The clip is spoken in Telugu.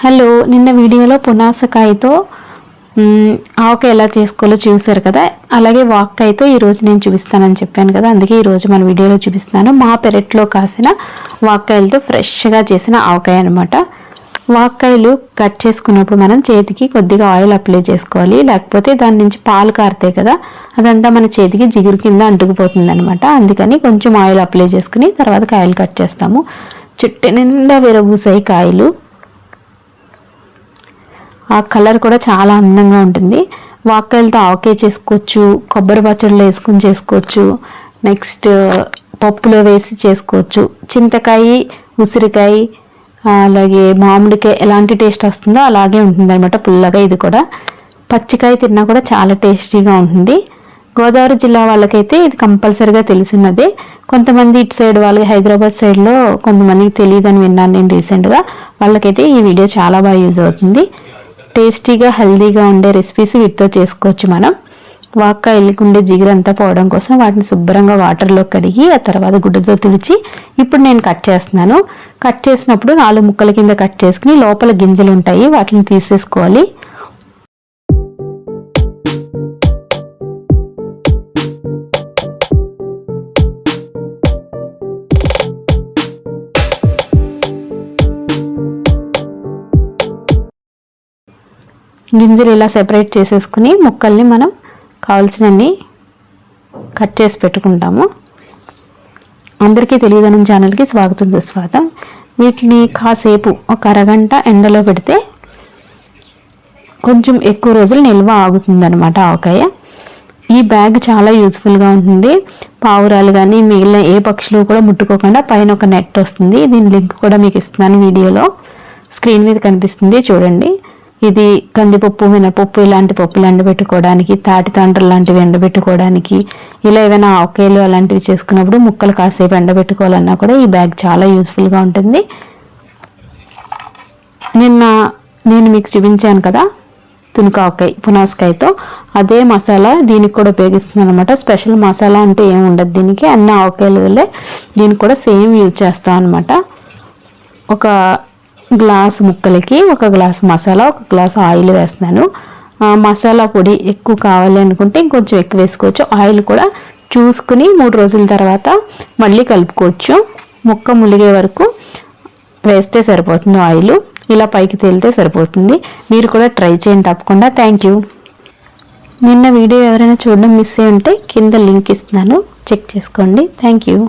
హలో, నిన్న వీడియోలో పునాసకాయతో ఆవకాయ ఎలా చేసుకోవాలో చూసారు కదా. అలాగే వాక్కాయతో ఈరోజు నేను చూపిస్తానని చెప్పాను కదా, అందుకే ఈరోజు మన వీడియోలో చూపిస్తున్నాను. మా పెరట్లో కాసిన వాక్కాయలతో ఫ్రెష్గా చేసిన ఆవకాయ అనమాట. వాక్కాయలు కట్ చేసుకున్నప్పుడు మనం చేతికి కొద్దిగా ఆయిల్ అప్లై చేసుకోవాలి, లేకపోతే దాని నుంచి పాలు కారుతాయి కదా, అదంతా మన చేతికి జిగురు కింద అంటుకుపోతుంది అనమాట. అందుకని కొంచెం ఆయిల్ అప్లై చేసుకుని తర్వాత కాయలు కట్ చేస్తాము. చుట్టూ నిండా విరబూసాయి కాయలు. ఆ కలర్ కూడా చాలా అందంగా ఉంటుంది. వాక్కాయలతో ఆవకాయ చేసుకోవచ్చు, కొబ్బరి పచ్చడిలో వేసుకుని చేసుకోవచ్చు, నెక్స్ట్ పప్పులో వేసి చేసుకోవచ్చు. చింతకాయ, ఉసిరికాయ, అలాగే మామిడికాయ ఎలాంటి టేస్ట్ వస్తుందో అలాగే ఉంటుంది అనమాట పుల్లగా. ఇది కూడా పచ్చికాయ తిన్నా కూడా చాలా టేస్టీగా ఉంటుంది. గోదావరి జిల్లా వాళ్ళకైతే ఇది కంపల్సరీగా తెలిసినదే. కొంతమంది ఇటు సైడ్ వాళ్ళకి హైదరాబాద్ సైడ్లో కొంతమందికి తెలియదని విన్నాను నేను రీసెంట్గా. వాళ్ళకైతే ఈ వీడియో చాలా బాగా యూజ్ అవుతుంది. టేస్టీగా హెల్దీగా ఉండే రెసిపీస్ వీటితో చేసుకోవచ్చు మనం. వాక్కాయలకి ఉండే జిగురంతా పోవడం కోసం వాటిని శుభ్రంగా వాటర్లో కడిగి ఆ తర్వాత గుడ్డతో తుడిచి ఇప్పుడు నేను కట్ చేస్తున్నాను. కట్ చేసినప్పుడు 4 ముక్కల కింద కట్ చేసుకుని లోపల గింజలు ఉంటాయి, వాటిని తీసేసుకోవాలి. గింజలు ఇలా సెపరేట్ చేసేసుకుని ముక్కల్ని మనం కావాల్సినన్ని కట్ చేసి పెట్టుకుంటాము. అందరికీ తెలియదని ఛానల్కి స్వాగతం సుస్వాగతం. వీటిని కాసేపు ఒక అరగంట ఎండలో పెడితే కొంచెం ఎక్కువ రోజులు నిల్వ ఆగుతుందన్నమాట ఆవకాయ. ఈ బ్యాగ్ చాలా యూజ్ఫుల్గా ఉంటుంది. పావురాలు కానీ మిగిలిన ఏ పక్షులు కూడా ముట్టుకోకుండా పైన ఒక నెట్ వస్తుంది. దీని లింక్ కూడా మీకు ఇస్తున్నాను వీడియోలో, స్క్రీన్ మీద కనిపిస్తుంది చూడండి. ఇది కందిపప్పు, మినపప్పు ఇలాంటి పప్పులు ఎండబెట్టుకోవడానికి, తాటి తాండ్రలు లాంటివి ఎండబెట్టుకోవడానికి, ఇలా ఏమైనా ఆవకాయలు అలాంటివి చేసుకున్నప్పుడు ముక్కలు కాసేపు ఎండబెట్టుకోవాలన్నా కూడా ఈ బ్యాగ్ చాలా యూజ్ఫుల్గా ఉంటుంది. నిన్న నేను మీకు చూపించాను కదా తునికావకాయ పునాసకాయతో, అదే మసాలా దీనికి కూడా ఉపయోగిస్తున్నాను అనమాట. స్పెషల్ మసాలా అంటే ఏమి ఉండదు దీనికి, అన్ని ఆవకాయల వల్లే దీనికి కూడా సేమ్ యూజ్ చేస్తాం అనమాట. ఒక గ్లాస్ ముక్కలకి 1 గ్లాస్ మసాలా, 1 గ్లాస్ ఆయిల్ వేస్తున్నాను. మసాలా పొడి ఎక్కువ కావాలి అనుకుంటే ఇంకొంచెం ఎక్కువ వేసుకోవచ్చు. ఆయిల్ కూడా చూసుకుని 3 రోజుల తర్వాత మళ్ళీ కలుపుకోవచ్చు. ముక్క ములిగే వరకు వేస్తే సరిపోతుంది. ఆయిల్ ఇలా పైకి తేలితే సరిపోతుంది. మీరు కూడా ట్రై చేయండి తప్పకుండా. Thank you. నిన్న వీడియో ఎవరైనా చూడడం మిస్ అయ్యి ఉంటే కింద లింక్ ఇస్తున్నాను, చెక్ చేసుకోండి. Thank you.